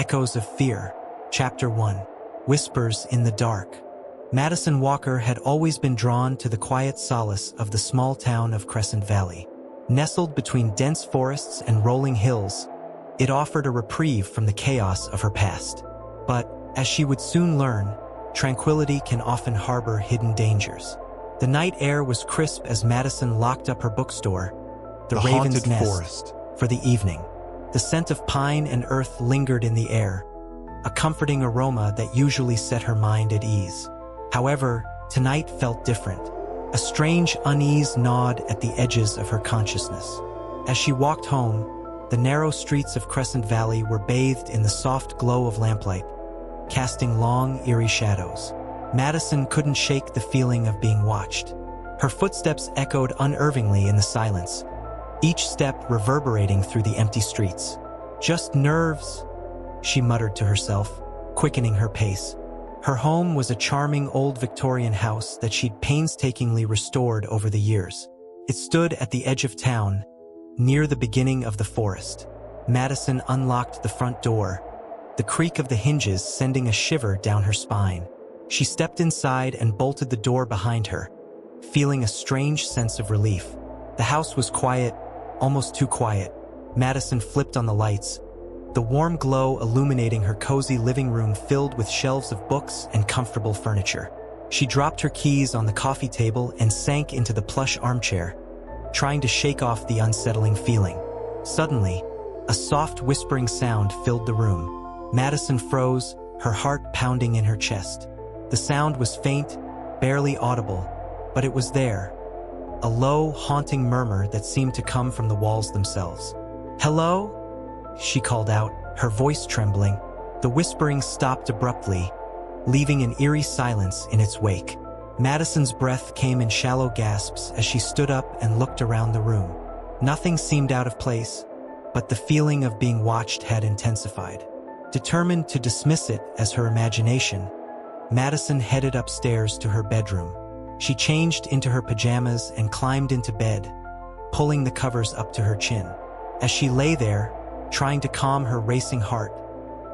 Echoes of Fear, Chapter 1, Whispers in the Dark. Madison Walker had always been drawn to the quiet solace of the small town of Crescent Valley. Nestled between dense forests and rolling hills, it offered a reprieve from the chaos of her past. But, as she would soon learn, tranquility can often harbor hidden dangers. The night air was crisp as Madison locked up her bookstore, The Raven's Haunted Nest, Forest, for the evening. The scent of pine and earth lingered in the air, a comforting aroma that usually set her mind at ease. However, tonight felt different. A strange unease gnawed at the edges of her consciousness. As she walked home, the narrow streets of Crescent Valley were bathed in the soft glow of lamplight, casting long, eerie shadows. Madison couldn't shake the feeling of being watched. Her footsteps echoed unervingly in the silence, each step reverberating through the empty streets. "Just nerves," she muttered to herself, quickening her pace. Her home was a charming old Victorian house that she'd painstakingly restored over the years. It stood at the edge of town, near the beginning of the forest. Madison unlocked the front door, the creak of the hinges sending a shiver down her spine. She stepped inside and bolted the door behind her, feeling a strange sense of relief. The house was quiet, almost too quiet. Madison flipped on the lights, the warm glow illuminating her cozy living room filled with shelves of books and comfortable furniture. She dropped her keys on the coffee table and sank into the plush armchair, trying to shake off the unsettling feeling. Suddenly, a soft whispering sound filled the room. Madison froze, her heart pounding in her chest. The sound was faint, barely audible, but it was there. A low, haunting murmur that seemed to come from the walls themselves. "Hello?" she called out, her voice trembling. The whispering stopped abruptly, leaving an eerie silence in its wake. Madison's breath came in shallow gasps as she stood up and looked around the room. Nothing seemed out of place, but the feeling of being watched had intensified. Determined to dismiss it as her imagination, Madison headed upstairs to her bedroom. She changed into her pajamas and climbed into bed, pulling the covers up to her chin. As she lay there, trying to calm her racing heart,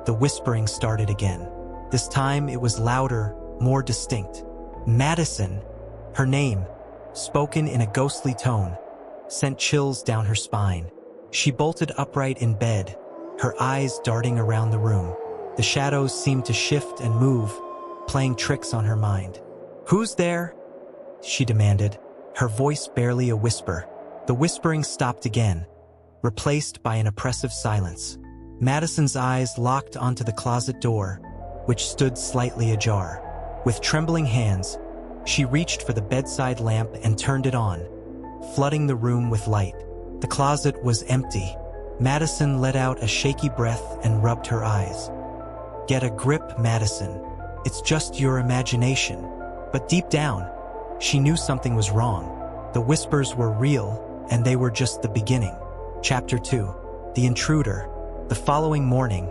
the whispering started again. This time it was louder, more distinct. Madison, her name, spoken in a ghostly tone, sent chills down her spine. She bolted upright in bed, her eyes darting around the room. The shadows seemed to shift and move, playing tricks on her mind. "Who's there?" she demanded, her voice barely a whisper. The whispering stopped again, replaced by an oppressive silence. Madison's eyes locked onto the closet door, which stood slightly ajar. With trembling hands, she reached for the bedside lamp and turned it on, flooding the room with light. The closet was empty. Madison let out a shaky breath and rubbed her eyes. "Get a grip, Madison. It's just your imagination." But deep down, she knew something was wrong. The whispers were real, and they were just the beginning. Chapter 2, The Intruder. The following morning,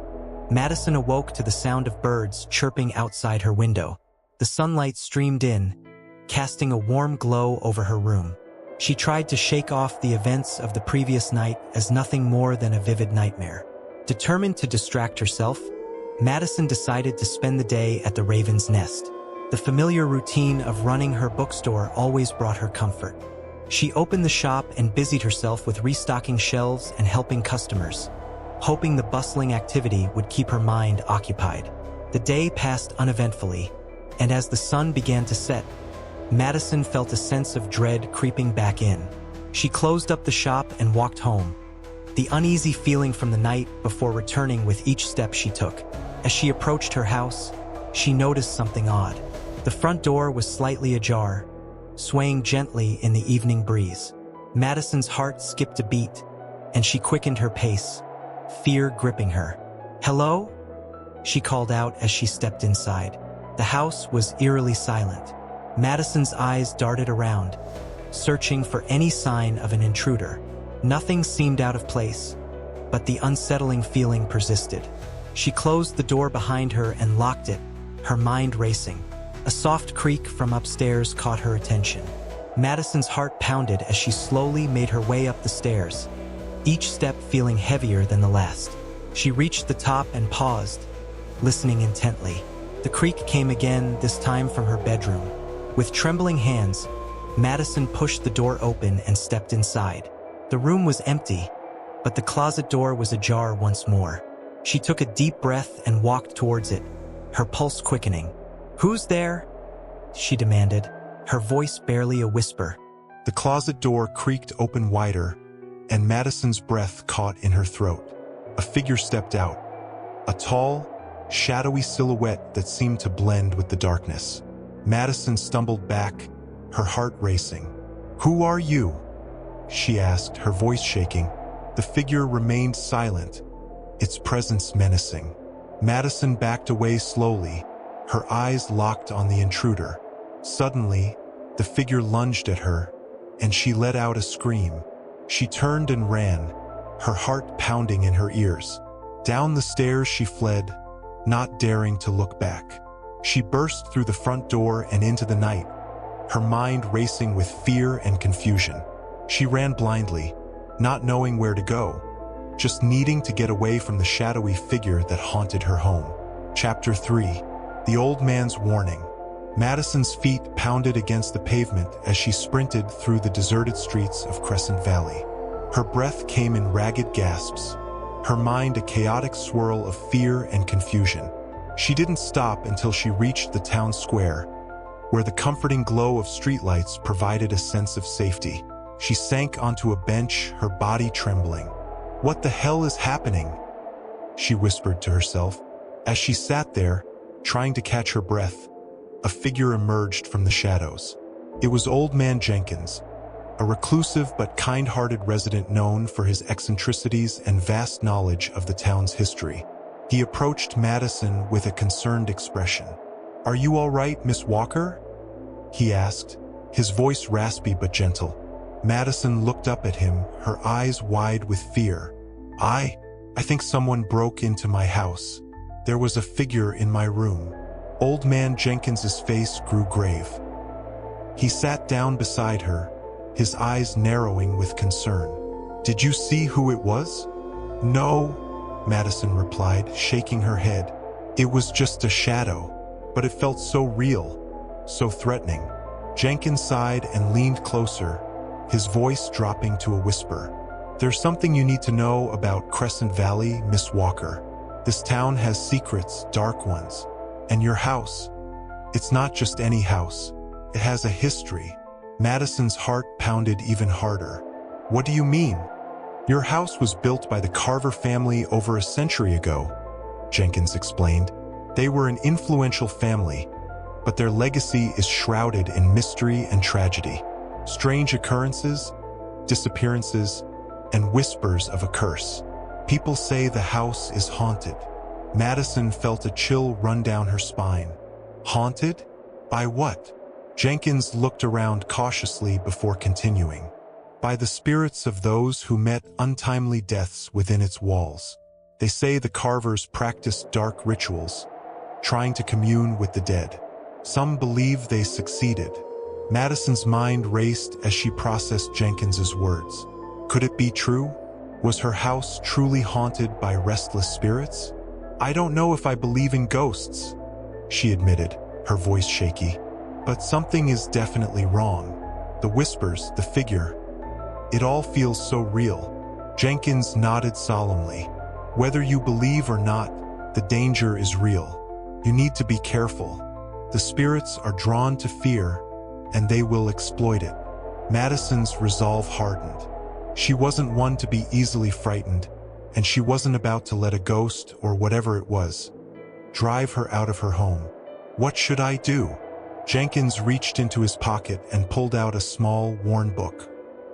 Madison awoke to the sound of birds chirping outside her window. The sunlight streamed in, casting a warm glow over her room. She tried to shake off the events of the previous night as nothing more than a vivid nightmare. Determined to distract herself, Madison decided to spend the day at the Raven's Nest. The familiar routine of running her bookstore always brought her comfort. She opened the shop and busied herself with restocking shelves and helping customers, hoping the bustling activity would keep her mind occupied. The day passed uneventfully, and as the sun began to set, Madison felt a sense of dread creeping back in. She closed up the shop and walked home, the uneasy feeling from the night before returning with each step she took. As she approached her house, she noticed something odd. The front door was slightly ajar, swaying gently in the evening breeze. Madison's heart skipped a beat, and she quickened her pace, fear gripping her. "Hello?" she called out as she stepped inside. The house was eerily silent. Madison's eyes darted around, searching for any sign of an intruder. Nothing seemed out of place, but the unsettling feeling persisted. She closed the door behind her and locked it, her mind racing. A soft creak from upstairs caught her attention. Madison's heart pounded as she slowly made her way up the stairs, each step feeling heavier than the last. She reached the top and paused, listening intently. The creak came again, this time from her bedroom. With trembling hands, Madison pushed the door open and stepped inside. The room was empty, but the closet door was ajar once more. She took a deep breath and walked towards it, her pulse quickening. "Who's there?" she demanded, her voice barely a whisper. The closet door creaked open wider, and Madison's breath caught in her throat. A figure stepped out, a tall, shadowy silhouette that seemed to blend with the darkness. Madison stumbled back, her heart racing. "Who are you?" she asked, her voice shaking. The figure remained silent, its presence menacing. Madison backed away slowly, her eyes locked on the intruder. Suddenly, the figure lunged at her, and she let out a scream. She turned and ran, her heart pounding in her ears. Down the stairs she fled, not daring to look back. She burst through the front door and into the night, her mind racing with fear and confusion. She ran blindly, not knowing where to go, just needing to get away from the shadowy figure that haunted her home. Chapter 3. The Old Man's Warning. Madison's feet pounded against the pavement as she sprinted through the deserted streets of Crescent Valley. Her breath came in ragged gasps, her mind a chaotic swirl of fear and confusion. She didn't stop until she reached the town square, where the comforting glow of streetlights provided a sense of safety. She sank onto a bench, her body trembling. "What the hell is happening?" she whispered to herself. As she sat there, trying to catch her breath, a figure emerged from the shadows. It was Old Man Jenkins, a reclusive but kind-hearted resident known for his eccentricities and vast knowledge of the town's history. He approached Madison with a concerned expression. "Are you all right, Miss Walker?" he asked, his voice raspy but gentle. Madison looked up at him, her eyes wide with fear. I think someone broke into my house. There was a figure in my room." Old Man Jenkins's face grew grave. He sat down beside her, his eyes narrowing with concern. "Did you see who it was?" "No," Madison replied, shaking her head. "It was just a shadow, but it felt so real, so threatening." Jenkins sighed and leaned closer, his voice dropping to a whisper. "There's something you need to know about Crescent Valley, Miss Walker. This town has secrets, dark ones. And your house, it's not just any house. It has a history." Madison's heart pounded even harder. "What do you mean?" "Your house was built by the Carver family over a century ago," Jenkins explained. "They were an influential family, but their legacy is shrouded in mystery and tragedy. Strange occurrences, disappearances, and whispers of a curse. People say the house is haunted." Madison felt a chill run down her spine. Haunted? By what? Jenkins looked around cautiously before continuing. "By the spirits of those who met untimely deaths within its walls. They say the Carvers practiced dark rituals, trying to commune with the dead. Some believe they succeeded." Madison's mind raced as she processed Jenkins's words. Could it be true? Was her house truly haunted by restless spirits? "I don't know if I believe in ghosts," she admitted, her voice shaky. "But something is definitely wrong. The whispers, the figure. It all feels so real." Jenkins nodded solemnly. "Whether you believe or not, the danger is real. You need to be careful. The spirits are drawn to fear, and they will exploit it." Madison's resolve hardened. She wasn't one to be easily frightened, and she wasn't about to let a ghost, or whatever it was, drive her out of her home. "What should I do?" Jenkins reached into his pocket and pulled out a small, worn book.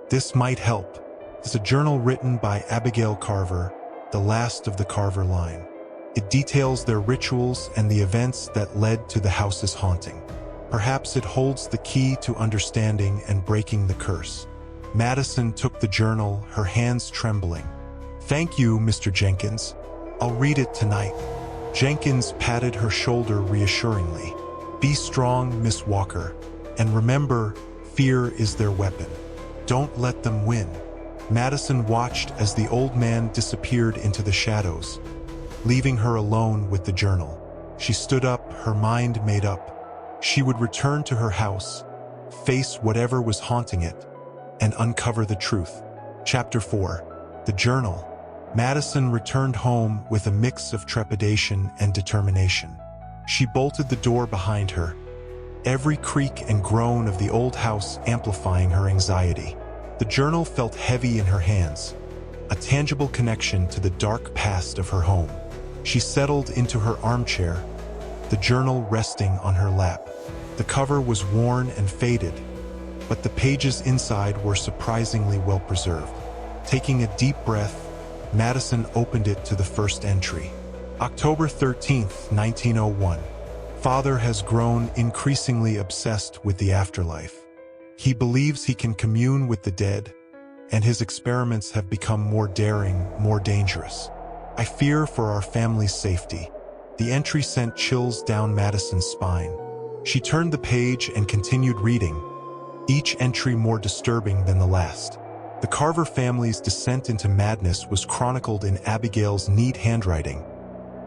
"This might help. It's a journal written by Abigail Carver, the last of the Carver line. It details their rituals and the events that led to the house's haunting. Perhaps it holds the key to understanding and breaking the curse." Madison took the journal, her hands trembling. "Thank you, Mr. Jenkins. I'll read it tonight." Jenkins patted her shoulder reassuringly. "Be strong, Miss Walker, and remember, fear is their weapon. Don't let them win." Madison watched as the old man disappeared into the shadows, leaving her alone with the journal. She stood up, her mind made up. She would return to her house, face whatever was haunting it, and uncover the truth. Chapter 4. The Journal. Madison returned home with a mix of trepidation and determination. She bolted the door behind her, every creak and groan of the old house amplifying her anxiety. The journal felt heavy in her hands, a tangible connection to the dark past of her home. She settled into her armchair, the journal resting on her lap. The cover was worn and faded, but the pages inside were surprisingly well preserved. Taking a deep breath, Madison opened it to the first entry. October 13th, 1901. Father has grown increasingly obsessed with the afterlife. He believes he can commune with the dead, and his experiments have become more daring, more dangerous. I fear for our family's safety. The entry sent chills down Madison's spine. She turned the page and continued reading, each entry more disturbing than the last. The Carver family's descent into madness was chronicled in Abigail's neat handwriting,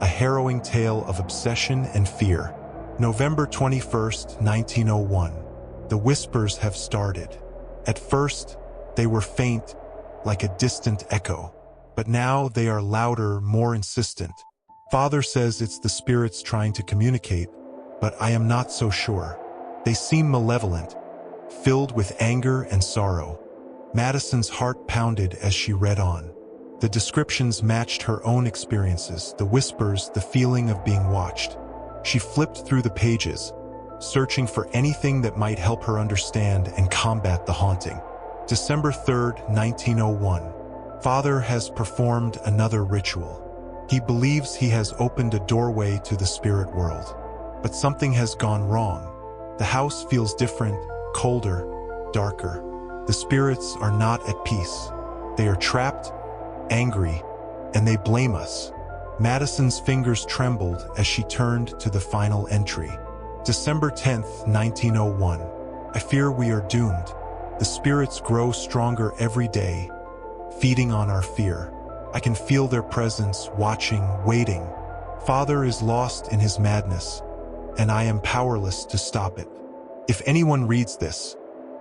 a harrowing tale of obsession and fear. November 21st, 1901. The whispers have started. At first, they were faint, like a distant echo, but now they are louder, more insistent. Father says it's the spirits trying to communicate, but I am not so sure. They seem malevolent, filled with anger and sorrow. Madison's heart pounded as she read on. The descriptions matched her own experiences, the whispers, the feeling of being watched. She flipped through the pages, searching for anything that might help her understand and combat the haunting. December 3rd, 1901. Father has performed another ritual. He believes he has opened a doorway to the spirit world. But something has gone wrong. The house feels different, colder, darker. The spirits are not at peace. They are trapped, angry, and they blame us. Madison's fingers trembled as she turned to the final entry. December 10th, 1901. I fear we are doomed. The spirits grow stronger every day, feeding on our fear. I can feel their presence, watching, waiting. Father is lost in his madness, and I am powerless to stop it. If anyone reads this,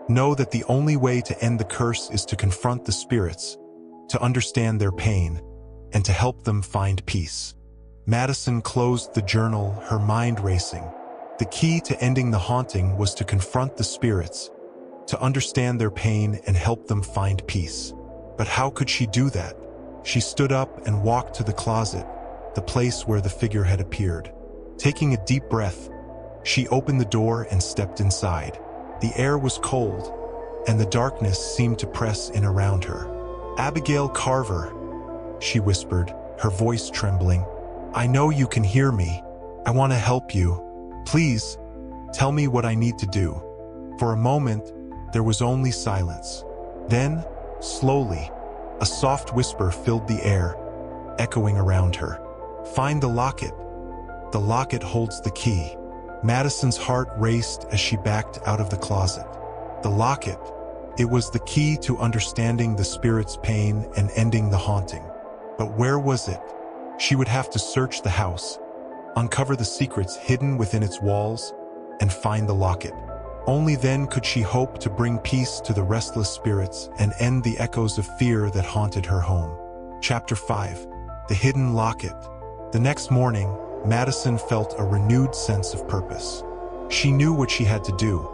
know that the only way to end the curse is to confront the spirits, to understand their pain, and to help them find peace. Madison closed the journal, her mind racing. The key to ending the haunting was to confront the spirits, to understand their pain and help them find peace. But how could she do that? She stood up and walked to the closet, the place where the figure had appeared. Taking a deep breath, she opened the door and stepped inside. The air was cold, and the darkness seemed to press in around her. Abigail Carver, she whispered, her voice trembling. I know you can hear me. I want to help you. Please, tell me what I need to do. For a moment, there was only silence. Then, slowly, a soft whisper filled the air, echoing around her. Find the locket. The locket holds the key. Madison's heart raced as she backed out of the closet. The locket. It was the key to understanding the spirit's pain and ending the haunting. But where was it? She would have to search the house, uncover the secrets hidden within its walls, and find the locket. Only then could she hope to bring peace to the restless spirits and end the echoes of fear that haunted her home. Chapter 5. The Hidden Locket. The next morning, Madison felt a renewed sense of purpose. She knew what she had to do: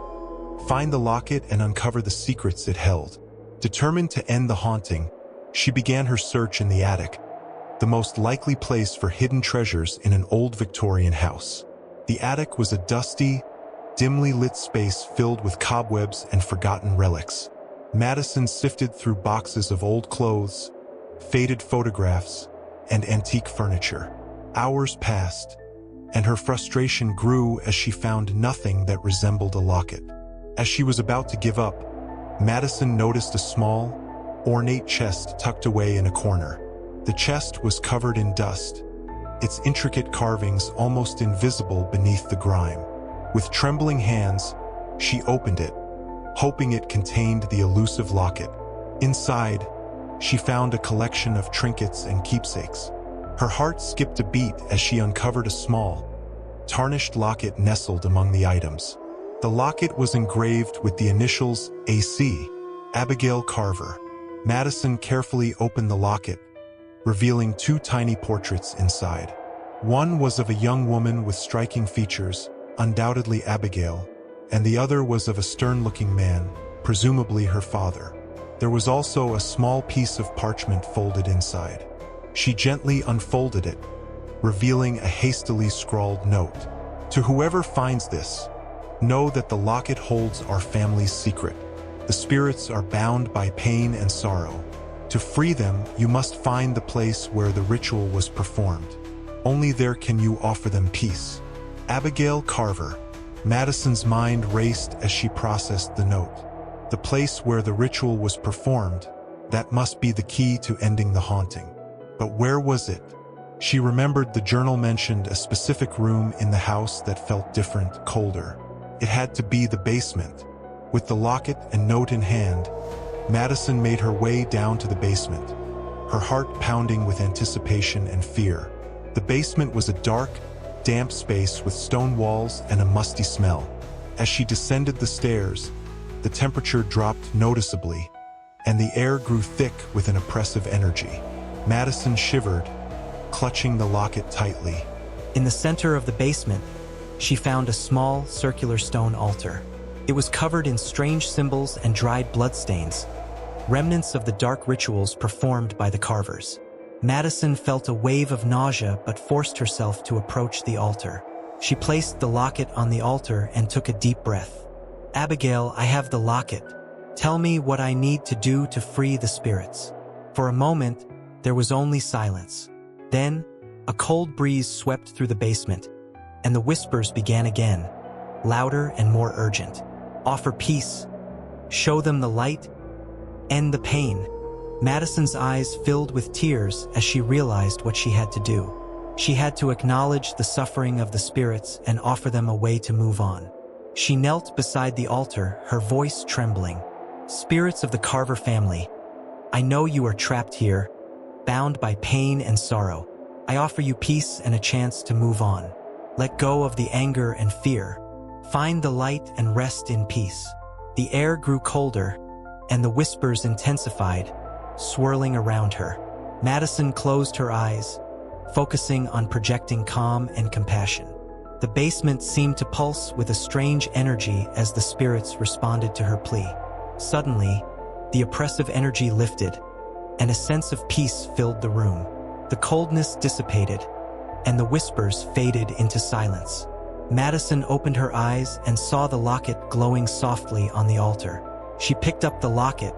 find the locket and uncover the secrets it held. Determined to end the haunting, she began her search in the attic, the most likely place for hidden treasures in an old Victorian house. The attic was a dusty, dimly lit space filled with cobwebs and forgotten relics. Madison sifted through boxes of old clothes, faded photographs, and antique furniture. Hours passed, and her frustration grew as she found nothing that resembled a locket. As she was about to give up, Madison noticed a small, ornate chest tucked away in a corner. The chest was covered in dust, its intricate carvings almost invisible beneath the grime. With trembling hands, she opened it, hoping it contained the elusive locket. Inside, she found a collection of trinkets and keepsakes. Her heart skipped a beat as she uncovered a small, tarnished locket nestled among the items. The locket was engraved with the initials AC, Abigail Carver. Madison carefully opened the locket, revealing two tiny portraits inside. One was of a young woman with striking features, undoubtedly Abigail, and the other was of a stern-looking man, presumably her father. There was also a small piece of parchment folded inside. She gently unfolded it, revealing a hastily scrawled note. To whoever finds this, know that the locket holds our family's secret. The spirits are bound by pain and sorrow. To free them, you must find the place where the ritual was performed. Only there can you offer them peace. Abigail Carver. Madison's mind raced as she processed the note. The place where the ritual was performed, that must be the key to ending the haunting. But where was it? She remembered the journal mentioned a specific room in the house that felt different, colder. It had to be the basement. With the locket and note in hand, Madison made her way down to the basement, her heart pounding with anticipation and fear. The basement was a dark, damp space with stone walls and a musty smell. As she descended the stairs, the temperature dropped noticeably, and the air grew thick with an oppressive energy. Madison shivered, clutching the locket tightly. In the center of the basement, she found a small, circular stone altar. It was covered in strange symbols and dried bloodstains, remnants of the dark rituals performed by the carvers. Madison felt a wave of nausea but forced herself to approach the altar. She placed the locket on the altar and took a deep breath. "Abigail, I have the locket. Tell me what I need to do to free the spirits." For a moment, there was only silence. Then, a cold breeze swept through the basement, and the whispers began again, louder and more urgent. "Offer peace. Show them the light. End the pain." Madison's eyes filled with tears as she realized what she had to do. She had to acknowledge the suffering of the spirits and offer them a way to move on. She knelt beside the altar, her voice trembling. "Spirits of the Carver family, I know you are trapped here, bound by pain and sorrow. I offer you peace and a chance to move on. Let go of the anger and fear. Find the light and rest in peace." The air grew colder, and the whispers intensified, swirling around her. Madison closed her eyes, focusing on projecting calm and compassion. The basement seemed to pulse with a strange energy as the spirits responded to her plea. Suddenly, the oppressive energy lifted, and a sense of peace filled the room. The coldness dissipated, and the whispers faded into silence. Madison opened her eyes and saw the locket glowing softly on the altar. She picked up the locket,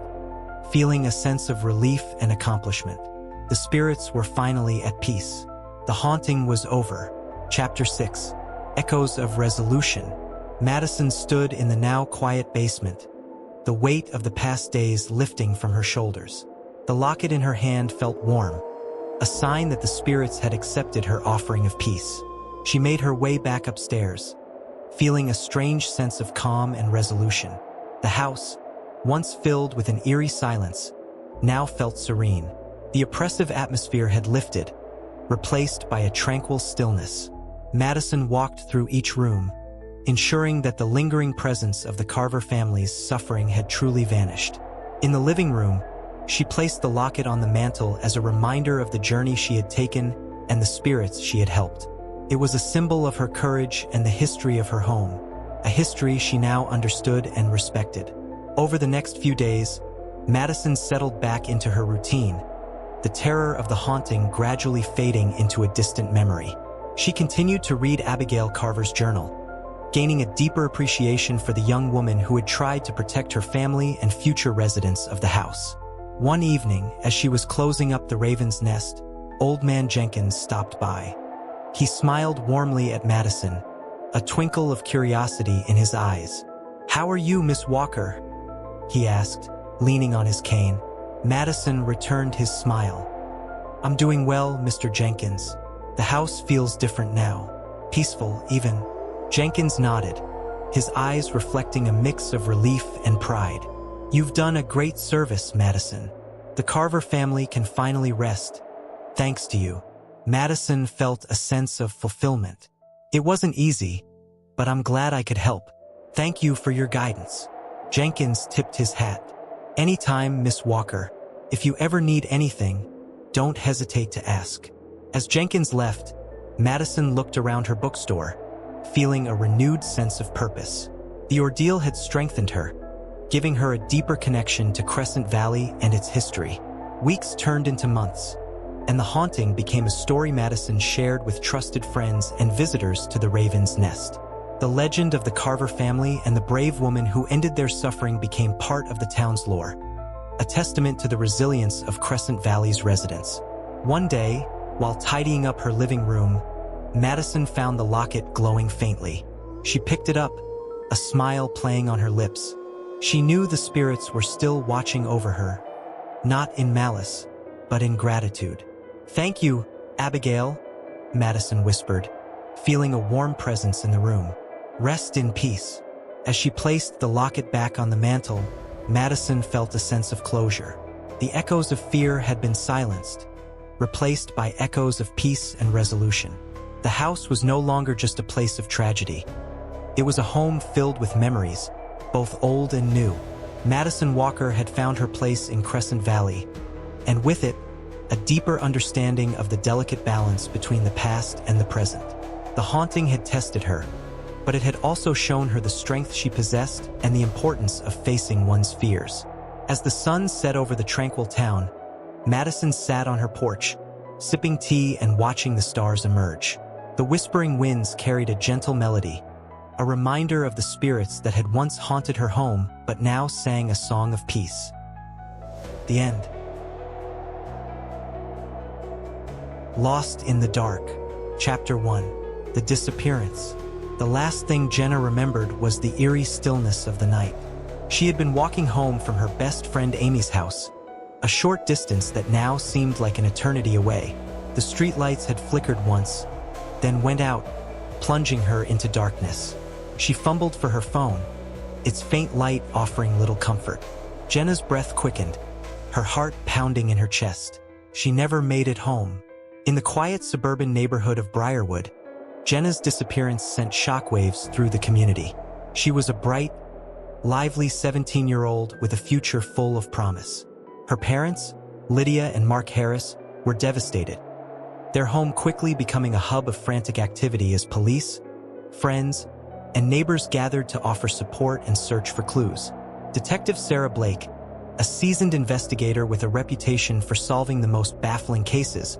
feeling a sense of relief and accomplishment. The spirits were finally at peace. The haunting was over. Chapter 6. Echoes of Resolution. Madison stood in the now quiet basement, the weight of the past days lifting from her shoulders. The locket in her hand felt warm, a sign that the spirits had accepted her offering of peace. She made her way back upstairs, feeling a strange sense of calm and resolution. The house, once filled with an eerie silence, now felt serene. The oppressive atmosphere had lifted, replaced by a tranquil stillness. Madison walked through each room, ensuring that the lingering presence of the Carver family's suffering had truly vanished. In the living room, she placed the locket on the mantel as a reminder of the journey she had taken and the spirits she had helped. It was a symbol of her courage and the history of her home, a history she now understood and respected. Over the next few days, Madison settled back into her routine, the terror of the haunting gradually fading into a distant memory. She continued to read Abigail Carver's journal, gaining a deeper appreciation for the young woman who had tried to protect her family and future residents of the house. One evening, as she was closing up the raven's nest, Old Man Jenkins stopped by. He smiled warmly at Madison, a twinkle of curiosity in his eyes. "How are you, Miss Walker?" he asked, leaning on his cane. Madison returned his smile. "I'm doing well, Mr. Jenkins. The house feels different now. Peaceful, even." Jenkins nodded, his eyes reflecting a mix of relief and pride. "You've done a great service, Madison. The Carver family can finally rest, thanks to you." Madison felt a sense of fulfillment. It wasn't easy, but I'm glad I could help. Thank you for your guidance. Jenkins tipped his hat. Anytime, Miss Walker. If you ever need anything, don't hesitate to ask. As Jenkins left, Madison looked around her bookstore, feeling a renewed sense of purpose. The ordeal had strengthened her, giving her a deeper connection to Crescent Valley and its history. Weeks turned into months, and the haunting became a story Madison shared with trusted friends and visitors to the Raven's Nest. The legend of the Carver family and the brave woman who ended their suffering became part of the town's lore, a testament to the resilience of Crescent Valley's residents. One day, while tidying up her living room, Madison found the locket glowing faintly. She picked it up, a smile playing on her lips. She knew the spirits were still watching over her, not in malice, but in gratitude. "Thank you, Abigail," Madison whispered, feeling a warm presence in the room. "Rest in peace." As she placed the locket back on the mantel, Madison felt a sense of closure. The echoes of fear had been silenced, replaced by echoes of peace and resolution. The house was no longer just a place of tragedy. It was a home filled with memories, both old and new. Madison Walker had found her place in Crescent Valley, and with it, a deeper understanding of the delicate balance between the past and the present. The haunting had tested her, but it had also shown her the strength she possessed and the importance of facing one's fears. As the sun set over the tranquil town, Madison sat on her porch, sipping tea and watching the stars emerge. The whispering winds carried a gentle melody, a reminder of the spirits that had once haunted her home but now sang a song of peace. The end. Lost in the Dark. Chapter 1. The Disappearance. The last thing Jenna remembered was the eerie stillness of the night. She had been walking home from her best friend Amy's house, a short distance that now seemed like an eternity away. The streetlights had flickered once, then went out, plunging her into darkness. She fumbled for her phone, its faint light offering little comfort. Jenna's breath quickened, her heart pounding in her chest. She never made it home. In the quiet suburban neighborhood of Briarwood, Jenna's disappearance sent shockwaves through the community. She was a bright, lively 17-year-old with a future full of promise. Her parents, Lydia and Mark Harris, were devastated, their home quickly becoming a hub of frantic activity as police, friends, and neighbors gathered to offer support and search for clues. Detective Sarah Blake, a seasoned investigator with a reputation for solving the most baffling cases,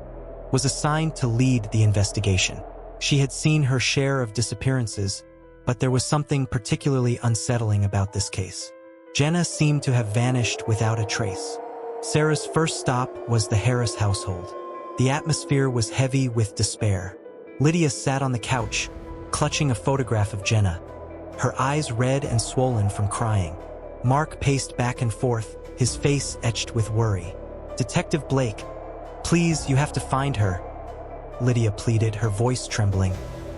was assigned to lead the investigation. She had seen her share of disappearances, but there was something particularly unsettling about this case. Jenna seemed to have vanished without a trace. Sarah's first stop was the Harris household. The atmosphere was heavy with despair. Lydia sat on the couch, clutching a photograph of Jenna, her eyes red and swollen from crying. Mark paced back and forth, his face etched with worry. "Detective Blake, please, you have to find her," Lydia pleaded, her voice trembling.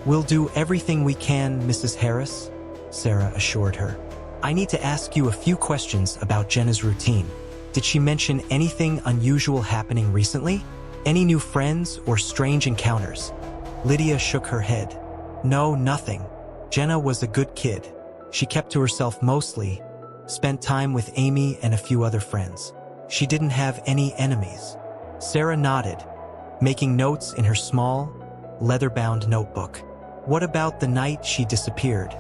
"We'll do everything we can, Mrs. Harris," Sarah assured her. "I need to ask you a few questions about Jenna's routine. Did she mention anything unusual happening recently? Any new friends or strange encounters?" Lydia shook her head. "No, nothing. Jenna was a good kid. She kept to herself mostly, spent time with Amy and a few other friends. She didn't have any enemies." Sarah nodded, making notes in her small, leather-bound notebook. "What about the night she disappeared?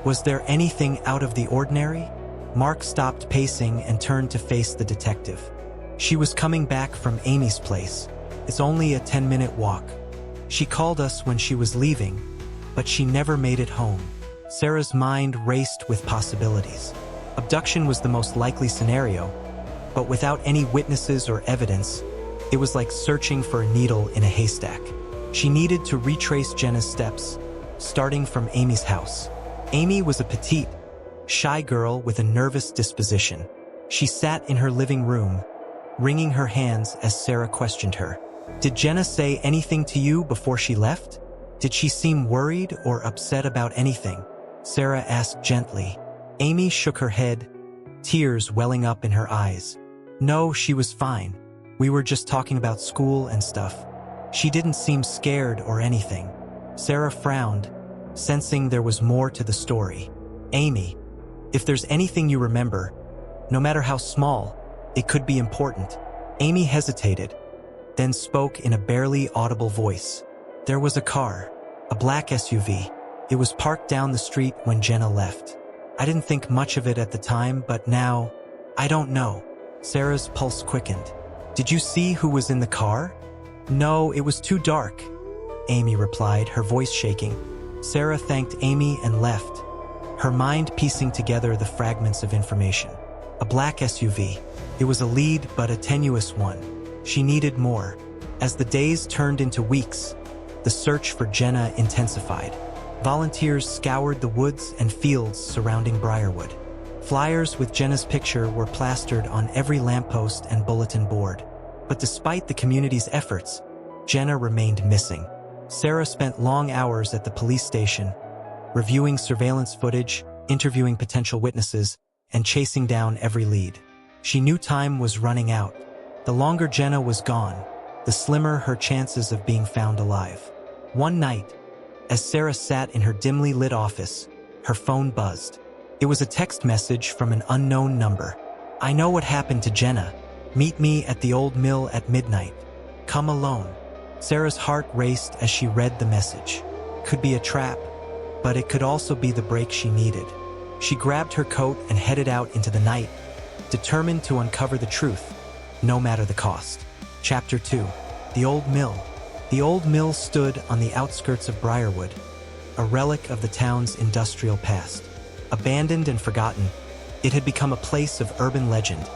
Was there anything out of the ordinary?" Mark stopped pacing and turned to face the detective. "She was coming back from Amy's place. It's only a 10-minute walk. She called us when she was leaving, but she never made it home." Sarah's mind raced with possibilities. Abduction was the most likely scenario, but without any witnesses or evidence, it was like searching for a needle in a haystack. She needed to retrace Jenna's steps, starting from Amy's house. Amy was a petite, shy girl with a nervous disposition. She sat in her living room, wringing her hands as Sarah questioned her. "Did Jenna say anything to you before she left? Did she seem worried or upset about anything?" Sarah asked gently. Amy shook her head, tears welling up in her eyes. "No, she was fine. We were just talking about school and stuff. She didn't seem scared or anything. Sarah frowned, sensing there was more to the story. Amy, if there's anything you remember, no matter how small, it could be important. Amy hesitated, then spoke in a barely audible voice. There was a car, a black SUV. It was parked down the street when Jenna left. I didn't think much of it at the time, but now, I don't know. Sarah's pulse quickened. Did you see who was in the car? No, it was too dark, Amy replied, her voice shaking. Sarah thanked Amy and left, her mind piecing together the fragments of information. A black SUV. It was a lead, but a tenuous one. She needed more. As the days turned into weeks, the search for Jenna intensified. Volunteers scoured the woods and fields surrounding Briarwood. Flyers with Jenna's picture were plastered on every lamppost and bulletin board. But despite the community's efforts, Jenna remained missing. Sarah spent long hours at the police station, reviewing surveillance footage, interviewing potential witnesses, and chasing down every lead. She knew time was running out. The longer Jenna was gone, the slimmer her chances of being found alive. One night, as Sarah sat in her dimly lit office, her phone buzzed. It was a text message from an unknown number. I know what happened to Jenna. Meet me at the old mill at midnight. Come alone. Sarah's heart raced as she read the message. Could be a trap, but it could also be the break she needed. She grabbed her coat and headed out into the night, determined to uncover the truth, no matter the cost. Chapter 2. The Old Mill. The old mill stood on the outskirts of Briarwood, a relic of the town's industrial past. Abandoned and forgotten, it had become a place of urban legend,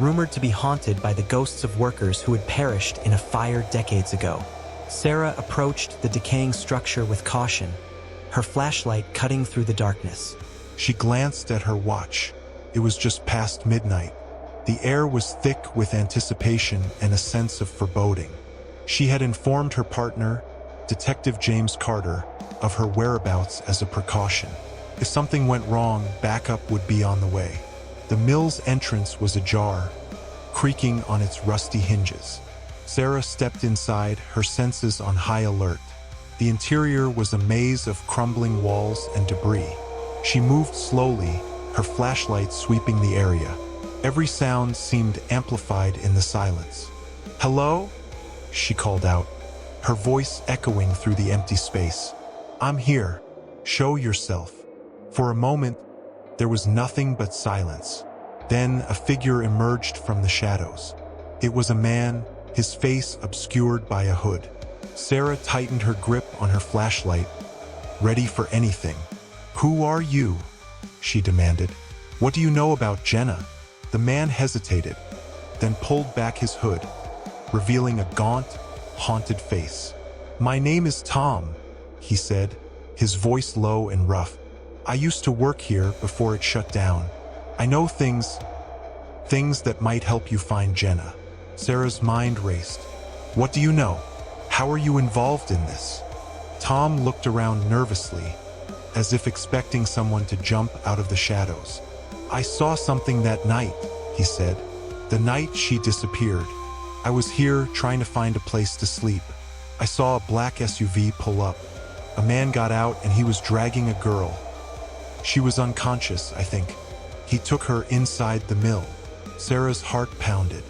rumored to be haunted by the ghosts of workers who had perished in a fire decades ago. Sarah approached the decaying structure with caution, her flashlight cutting through the darkness. She glanced at her watch. It was just past midnight. The air was thick with anticipation and a sense of foreboding. She had informed her partner, Detective James Carter, of her whereabouts as a precaution. If something went wrong, backup would be on the way. The mill's entrance was ajar, creaking on its rusty hinges. Sarah stepped inside, her senses on high alert. The interior was a maze of crumbling walls and debris. She moved slowly, her flashlight sweeping the area. Every sound seemed amplified in the silence. "Hello?" she called out, her voice echoing through the empty space. "I'm here. Show yourself." For a moment, there was nothing but silence. Then a figure emerged from the shadows. It was a man, his face obscured by a hood. Sarah tightened her grip on her flashlight, ready for anything. "Who are you?" she demanded. "What do you know about Jenna?" The man hesitated, then pulled back his hood, revealing a gaunt, haunted face. "My name is Tom," he said, his voice low and rough. "I used to work here before it shut down. I know things that might help you find Jenna." Sarah's mind raced. "What do you know? How are you involved in this?" Tom looked around nervously, as if expecting someone to jump out of the shadows. "I saw something that night," he said. "The night she disappeared. I was here trying to find a place to sleep. I saw a black SUV pull up. A man got out and he was dragging a girl. She was unconscious, I think. He took her inside the mill." Sarah's heart pounded.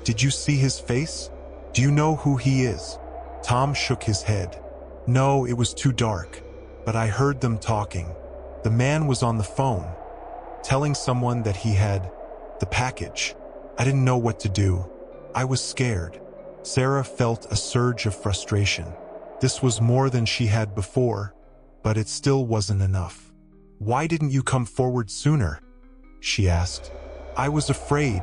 "Did you see his face? Do you know who he is?" Tom shook his head. "No, it was too dark, but I heard them talking. The man was on the phone, telling someone that he had the package. I didn't know what to do. I was scared." Sarah felt a surge of frustration. This was more than she had before, but it still wasn't enough. "Why didn't you come forward sooner?" she asked. "I was afraid,"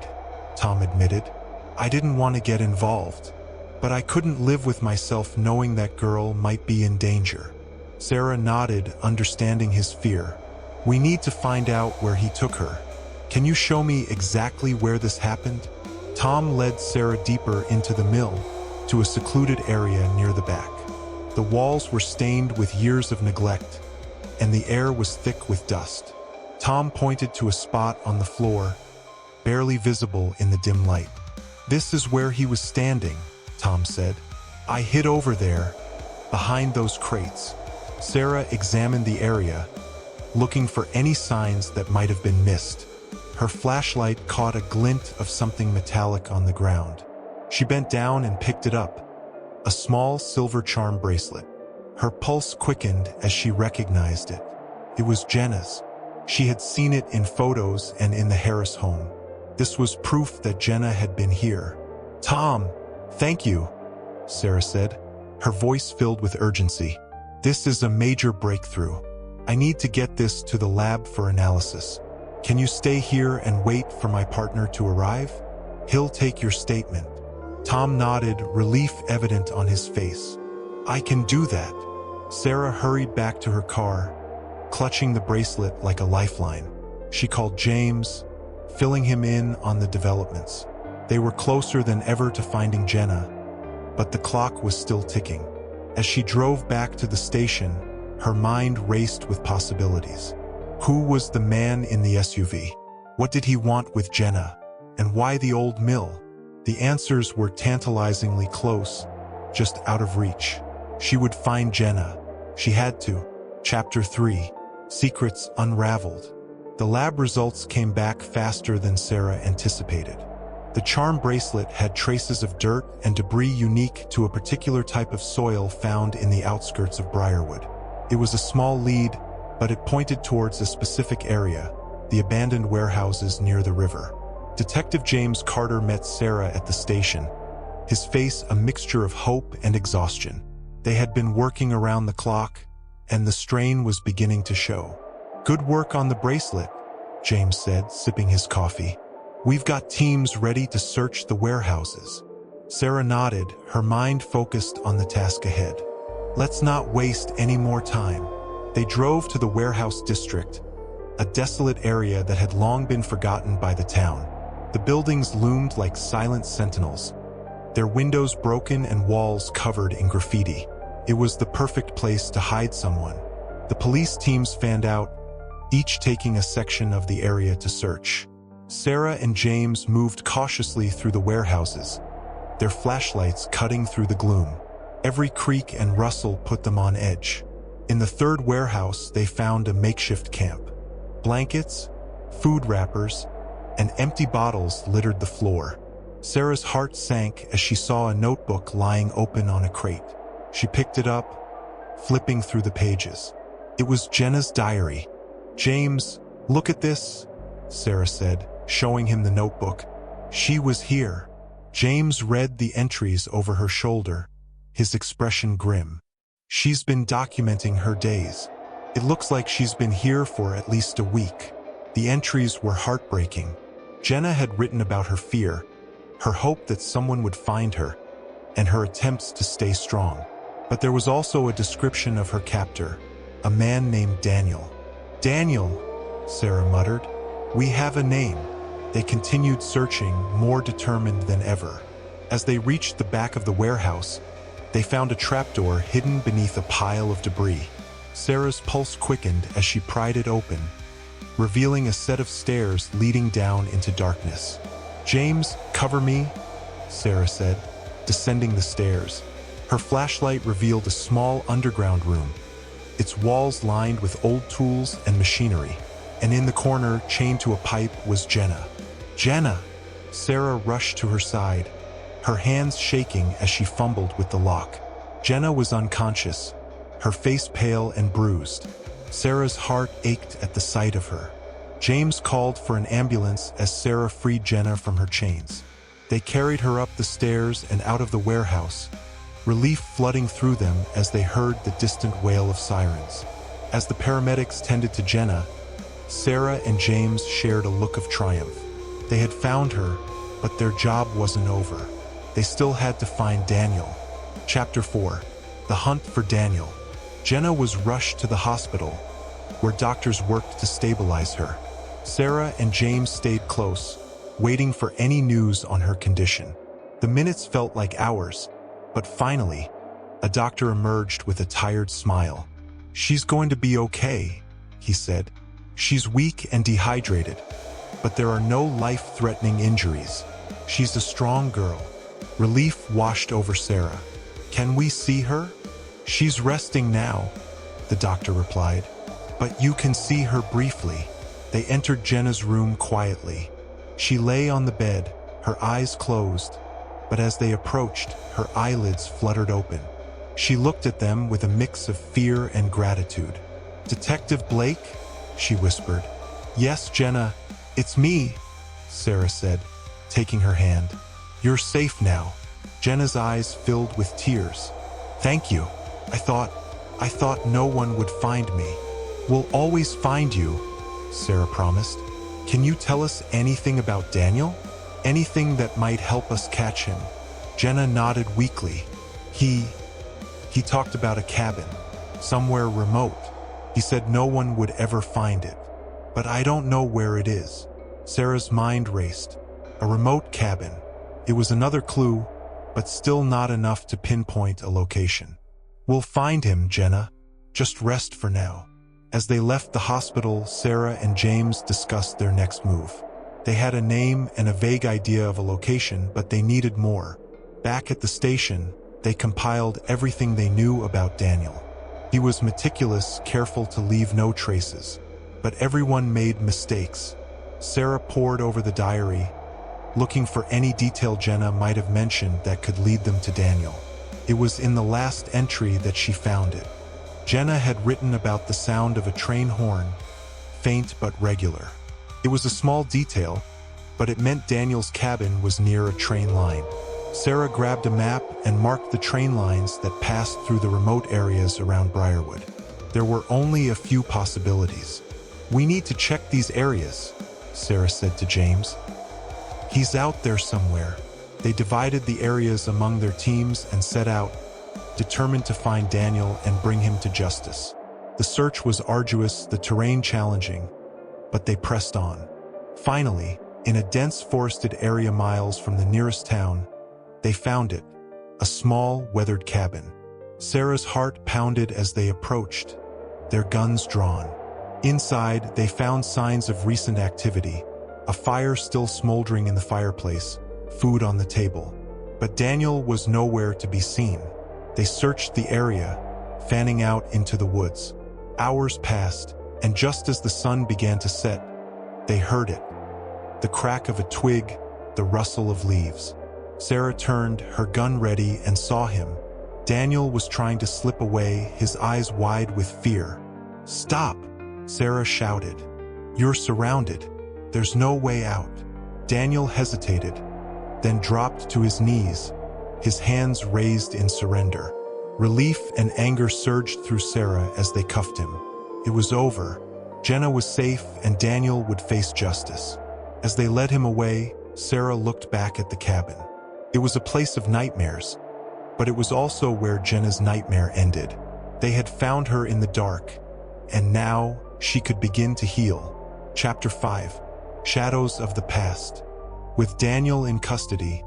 Tom admitted. "I didn't want to get involved, but I couldn't live with myself knowing that girl might be in danger." Sarah nodded, understanding his fear. "We need to find out where he took her. Can you show me exactly where this happened?" Tom led Sarah deeper into the mill, to a secluded area near the back. The walls were stained with years of neglect, and the air was thick with dust. Tom pointed to a spot on the floor, barely visible in the dim light. "This is where he was standing," Tom said. I hid over there, behind those crates. Sarah examined the area, looking for any signs that might have been missed. Her flashlight caught a glint of something metallic on the ground. She bent down and picked it up, a small silver charm bracelet. Her pulse quickened as she recognized it. It was Jenna's. She had seen it in photos and in the Harris home. This was proof that Jenna had been here. "Tom, thank you," Sarah said, her voice filled with urgency. "This is a major breakthrough. I need to get this to the lab for analysis. Can you stay here and wait for my partner to arrive? He'll take your statement." Tom nodded, relief evident on his face. "I can do that." Sarah hurried back to her car, clutching the bracelet like a lifeline. She called James, filling him in on the developments. They were closer than ever to finding Jenna, but the clock was still ticking. As she drove back to the station, her mind raced with possibilities. Who was the man in the SUV? What did he want with Jenna? And why the old mill? The answers were tantalizingly close, just out of reach. She would find Jenna. She had to. Chapter 3. Secrets Unraveled. The lab results came back faster than Sarah anticipated. The charm bracelet had traces of dirt and debris unique to a particular type of soil found in the outskirts of Briarwood. It was a small lead, but it pointed towards a specific area, the abandoned warehouses near the river. Detective James Carter met Sarah at the station, his face a mixture of hope and exhaustion. They had been working around the clock, and the strain was beginning to show. "Good work on the bracelet," James said, sipping his coffee. "We've got teams ready to search the warehouses." Sarah nodded, her mind focused on the task ahead. "Let's not waste any more time." They drove to the warehouse district, a desolate area that had long been forgotten by the town. The buildings loomed like silent sentinels, their windows broken and walls covered in graffiti. It was the perfect place to hide someone. The police teams fanned out, each taking a section of the area to search. Sarah and James moved cautiously through the warehouses, their flashlights cutting through the gloom. Every creak and rustle put them on edge. In the third warehouse, they found a makeshift camp. Blankets, food wrappers, and empty bottles littered the floor. Sarah's heart sank as she saw a notebook lying open on a crate. She picked it up, flipping through the pages. It was Jenna's diary. "James, look at this," Sarah said, showing him the notebook. "She was here." James read the entries over her shoulder, his expression grim. "She's been documenting her days. It looks like she's been here for at least a week." The entries were heartbreaking. Jenna had written about her fear, her hope that someone would find her, and her attempts to stay strong. But there was also a description of her captor, a man named Daniel. "Daniel," Sarah muttered. "We have a name." They continued searching, more determined than ever. As they reached the back of the warehouse, they found a trapdoor hidden beneath a pile of debris. Sarah's pulse quickened as she pried it open, revealing a set of stairs leading down into darkness. "James, cover me," Sarah said, descending the stairs. Her flashlight revealed a small underground room, its walls lined with old tools and machinery, and in the corner, chained to a pipe, was Jenna. "Jenna!" Sarah rushed to her side, her hands shaking as she fumbled with the lock. Jenna was unconscious, her face pale and bruised. Sarah's heart ached at the sight of her. James called for an ambulance as Sarah freed Jenna from her chains. They carried her up the stairs and out of the warehouse, relief flooding through them as they heard the distant wail of sirens. As the paramedics tended to Jenna, Sarah and James shared a look of triumph. They had found her, but their job wasn't over. They still had to find Daniel. Chapter 4. The Hunt for Daniel. Jenna was rushed to the hospital, where doctors worked to stabilize her. Sarah and James stayed close, waiting for any news on her condition. The minutes felt like hours, but finally, a doctor emerged with a tired smile. "She's going to be okay," he said. "She's weak and dehydrated, but there are no life-threatening injuries. She's a strong girl." Relief washed over Sarah. Can we see her? She's resting now, the doctor replied. But you can see her briefly. They entered Jenna's room quietly. She lay on the bed, her eyes closed, but as they approached, her eyelids fluttered open. She looked at them with a mix of fear and gratitude. "Detective Blake?" she whispered. "Yes, Jenna, it's me," Sarah said, taking her hand. "You're safe now." Jenna's eyes filled with tears. "Thank you. I thought no one would find me." "We'll always find you," Sarah promised. "Can you tell us anything about Daniel? Anything that might help us catch him?" Jenna nodded weakly. He talked about a cabin, somewhere remote. He said no one would ever find it. But I don't know where it is. Sarah's mind raced. A remote cabin. It was another clue, but still not enough to pinpoint a location. "We'll find him, Jenna. Just rest for now." As they left the hospital, Sarah and James discussed their next move. They had a name and a vague idea of a location, but they needed more. Back at the station, they compiled everything they knew about Daniel. He was meticulous, careful to leave no traces. But everyone made mistakes. Sarah pored over the diary, looking for any detail Jenna might have mentioned that could lead them to Daniel. It was in the last entry that she found it. Jenna had written about the sound of a train horn, faint but regular. It was a small detail, but it meant Daniel's cabin was near a train line. Sarah grabbed a map and marked the train lines that passed through the remote areas around Briarwood. There were only a few possibilities. "We need to check these areas," Sarah said to James. "He's out there somewhere." They divided the areas among their teams and set out, determined to find Daniel and bring him to justice. The search was arduous, the terrain challenging, but they pressed on. Finally, in a dense forested area miles from the nearest town, they found it, a small, weathered cabin. Sarah's heart pounded as they approached, their guns drawn. Inside, they found signs of recent activity, a fire still smoldering in the fireplace, food on the table. But Daniel was nowhere to be seen. They searched the area, fanning out into the woods. Hours passed, and just as the sun began to set, they heard it. The crack of a twig, the rustle of leaves. Sarah turned, her gun ready, and saw him. Daniel was trying to slip away, his eyes wide with fear. "Stop!" Sarah shouted. "You're surrounded. There's no way out." Daniel hesitated, then dropped to his knees, his hands raised in surrender. Relief and anger surged through Sarah as they cuffed him. It was over. Jenna was safe, and Daniel would face justice. As they led him away, Sarah looked back at the cabin. It was a place of nightmares, but it was also where Jenna's nightmare ended. They had found her in the dark, and now she could begin to heal. Chapter 5: Shadows of the Past. With Daniel in custody,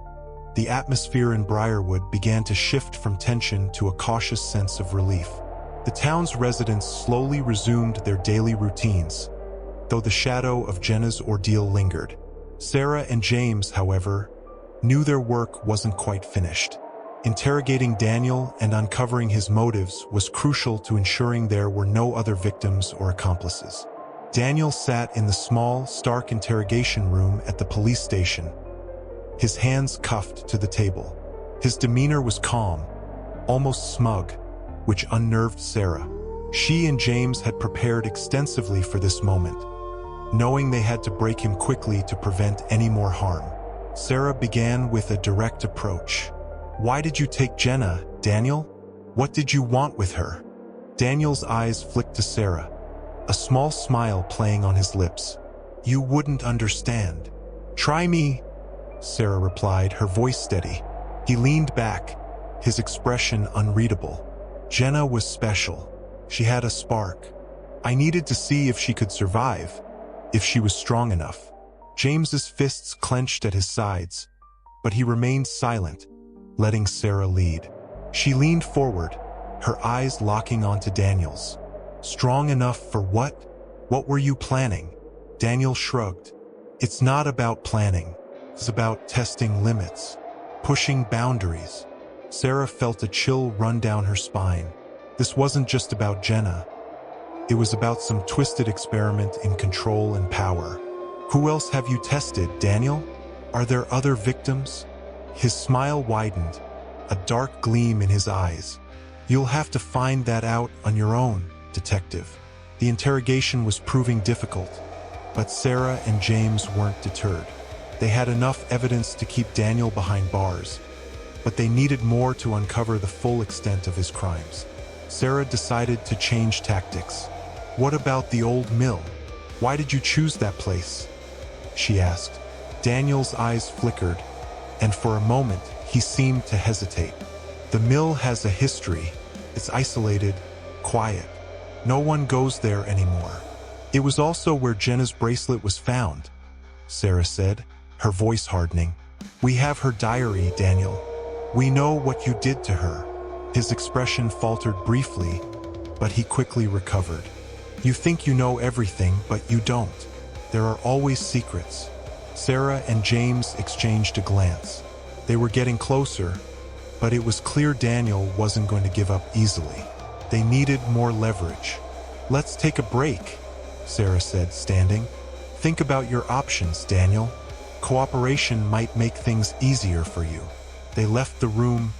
the atmosphere in Briarwood began to shift from tension to a cautious sense of relief. The town's residents slowly resumed their daily routines, though the shadow of Jenna's ordeal lingered. Sarah and James, however, knew their work wasn't quite finished. Interrogating Daniel and uncovering his motives was crucial to ensuring there were no other victims or accomplices. Daniel sat in the small, stark interrogation room at the police station, his hands cuffed to the table. His demeanor was calm, almost smug, which unnerved Sarah. She and James had prepared extensively for this moment, knowing they had to break him quickly to prevent any more harm. Sarah began with a direct approach. "Why did you take Jenna, Daniel? What did you want with her?" Daniel's eyes flicked to Sarah, a small smile playing on his lips. "You wouldn't understand." "Try me," Sarah replied, her voice steady. He leaned back, his expression unreadable. "Jenna was special. She had a spark. I needed to see if she could survive, if she was strong enough." James's fists clenched at his sides, but he remained silent, letting Sarah lead. She leaned forward, her eyes locking onto Daniel's. "Strong enough for what? What were you planning?" Daniel shrugged. "It's not about planning. It's about testing limits, pushing boundaries." Sarah felt a chill run down her spine. This wasn't just about Jenna. It was about some twisted experiment in control and power. Who else have you tested, Daniel? Are there other victims? His smile widened, a dark gleam in his eyes. You'll have to find that out on your own, detective. The interrogation was proving difficult, but Sarah and James weren't deterred. They had enough evidence to keep Daniel behind bars, but they needed more to uncover the full extent of his crimes. Sarah decided to change tactics. What about the old mill? Why did you choose that place? She asked. Daniel's eyes flickered, and for a moment he seemed to hesitate. The mill has a history. It's isolated, quiet. No one goes there anymore. It was also where Jenna's bracelet was found, Sarah said, her voice hardening. We have her diary, Daniel. We know what you did to her. His expression faltered briefly, but he quickly recovered. You think you know everything, but you don't. There are always secrets. Sarah and James exchanged a glance. They were getting closer, but it was clear Daniel wasn't going to give up easily. They needed more leverage. Let's take a break, Sarah said, standing. Think about your options, Daniel. Cooperation might make things easier for you. They left the room,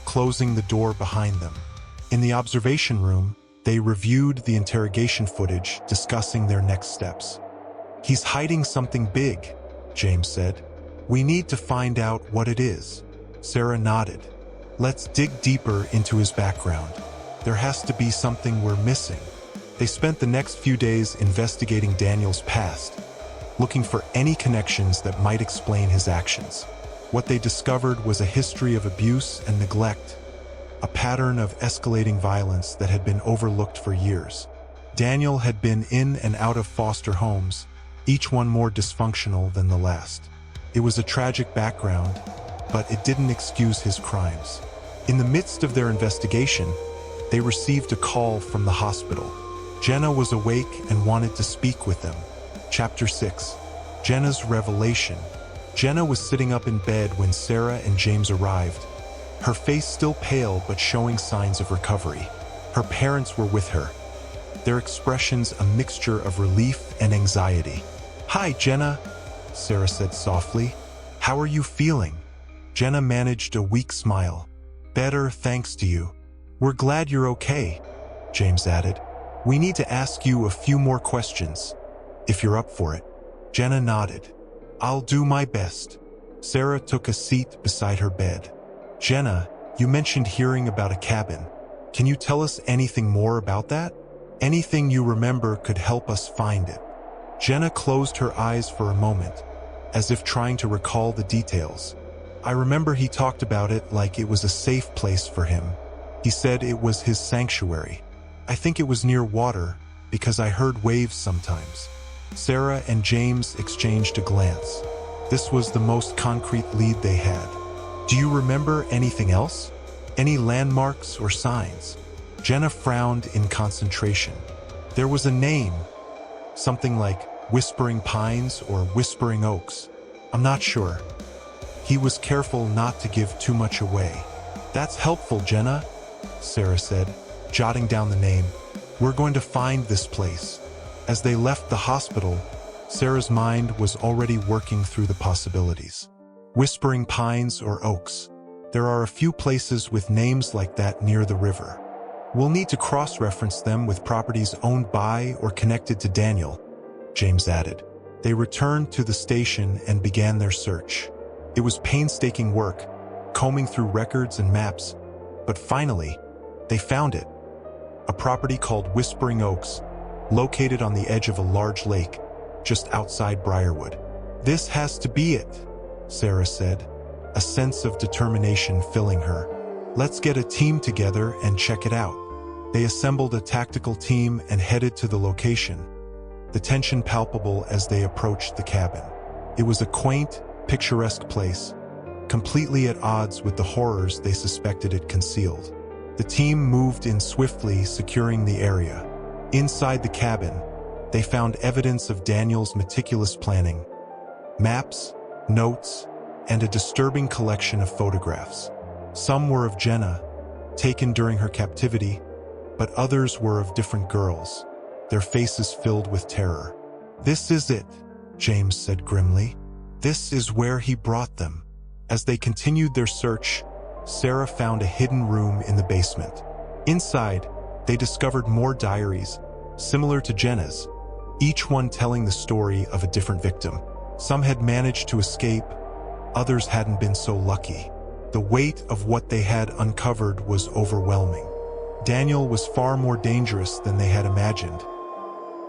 closing the door behind them. In the observation room, they reviewed the interrogation footage, discussing their next steps. He's hiding something big, James said. We need to find out what it is. Sarah nodded. Let's dig deeper into his background. There has to be something we're missing. They spent the next few days investigating Daniel's past, looking for any connections that might explain his actions. What they discovered was a history of abuse and neglect, a pattern of escalating violence that had been overlooked for years. Daniel had been in and out of foster homes, each one more dysfunctional than the last. It was a tragic background, but it didn't excuse his crimes. In the midst of their investigation, they received a call from the hospital. Jenna was awake and wanted to speak with them. Chapter 6. Jenna's Revelation. Jenna was sitting up in bed when Sarah and James arrived, her face still pale but showing signs of recovery. Her parents were with her, their expressions a mixture of relief and anxiety. Hi, Jenna, Sarah said softly. How are you feeling? Jenna managed a weak smile. Better, thanks to you. We're glad you're okay, James added. We need to ask you a few more questions, if you're up for it. Jenna nodded. I'll do my best. Sarah took a seat beside her bed. Jenna, you mentioned hearing about a cabin. Can you tell us anything more about that? Anything you remember could help us find it. Jenna closed her eyes for a moment, as if trying to recall the details. I remember he talked about it like it was a safe place for him. He said it was his sanctuary. I think it was near water, because I heard waves sometimes. Sarah and James exchanged a glance. This was the most concrete lead they had. Do you remember anything else? Any landmarks or signs? Jenna frowned in concentration. There was a name, something like Whispering Pines or Whispering Oaks. I'm not sure. He was careful not to give too much away. That's helpful, Jenna, Sarah said, jotting down the name. We're going to find this place. As they left the hospital, Sarah's mind was already working through the possibilities. Whispering Pines or Oaks. There are a few places with names like that near the river. We'll need to cross-reference them with properties owned by or connected to Daniel, James added. They returned to the station and began their search. It was painstaking work, combing through records and maps, but finally, they found it. A property called Whispering Oaks, located on the edge of a large lake, just outside Briarwood. This has to be it, Sarah said, a sense of determination filling her. Let's get a team together and check it out. They assembled a tactical team and headed to the location, the tension palpable as they approached the cabin. It was a quaint, picturesque place, completely at odds with the horrors they suspected it concealed. The team moved in swiftly, securing the area. Inside the cabin, they found evidence of Daniel's meticulous planning, maps, notes, and a disturbing collection of photographs. Some were of Jenna, taken during her captivity, but others were of different girls, their faces filled with terror. "This is it," James said grimly. "This is where he brought them." As they continued their search, Sarah found a hidden room in the basement. Inside, they discovered more diaries, similar to Jenna's, each one telling the story of a different victim. Some had managed to escape, others hadn't been so lucky. The weight of what they had uncovered was overwhelming. Daniel was far more dangerous than they had imagined,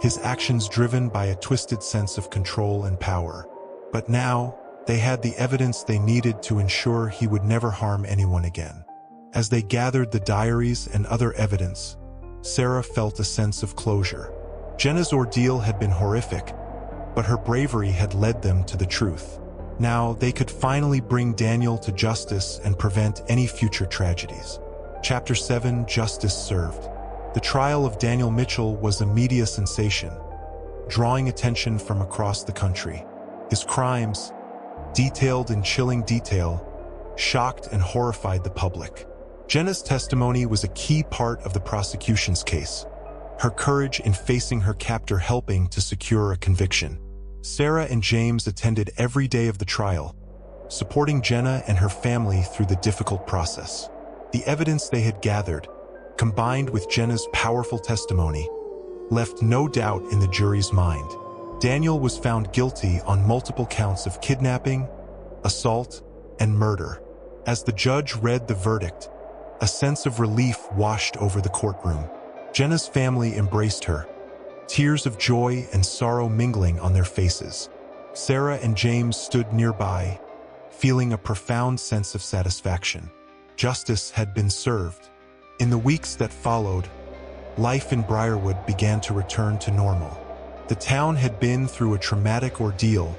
his actions driven by a twisted sense of control and power. But now, they had the evidence they needed to ensure he would never harm anyone again. As they gathered the diaries and other evidence, Sarah felt a sense of closure. Jenna's ordeal had been horrific, but her bravery had led them to the truth. Now they could finally bring Daniel to justice and prevent any future tragedies. Chapter 7: Justice Served. The trial of Daniel Mitchell was a media sensation, drawing attention from across the country. His crimes, detailed in chilling detail, shocked and horrified the public. Jenna's testimony was a key part of the prosecution's case, her courage in facing her captor helping to secure a conviction. Sarah and James attended every day of the trial, supporting Jenna and her family through the difficult process. The evidence they had gathered, combined with Jenna's powerful testimony, left no doubt in the jury's mind. Daniel was found guilty on multiple counts of kidnapping, assault, and murder. As the judge read the verdict, a sense of relief washed over the courtroom. Jenna's family embraced her, tears of joy and sorrow mingling on their faces. Sarah and James stood nearby, feeling a profound sense of satisfaction. Justice had been served. In the weeks that followed, life in Briarwood began to return to normal. The town had been through a traumatic ordeal,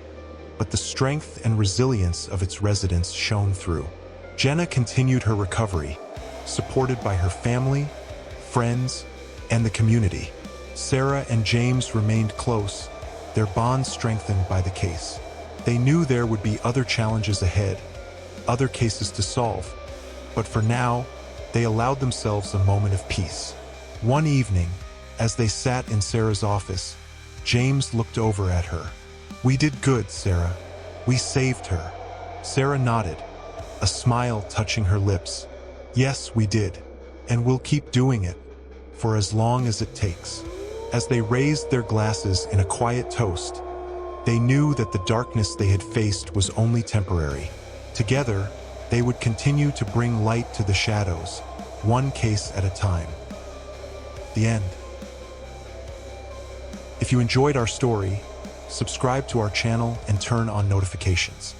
but the strength and resilience of its residents shone through. Jenna continued her recovery, supported by her family, friends, and the community. Sarah and James remained close, their bond strengthened by the case. They knew there would be other challenges ahead, other cases to solve, but for now, they allowed themselves a moment of peace. One evening, as they sat in Sarah's office, James looked over at her. "We did good, Sarah. We saved her." Sarah nodded, a smile touching her lips. "Yes, we did, and we'll keep doing it, for as long as it takes." As they raised their glasses in a quiet toast, they knew that the darkness they had faced was only temporary. Together, they would continue to bring light to the shadows, one case at a time. The end. If you enjoyed our story, subscribe to our channel and turn on notifications.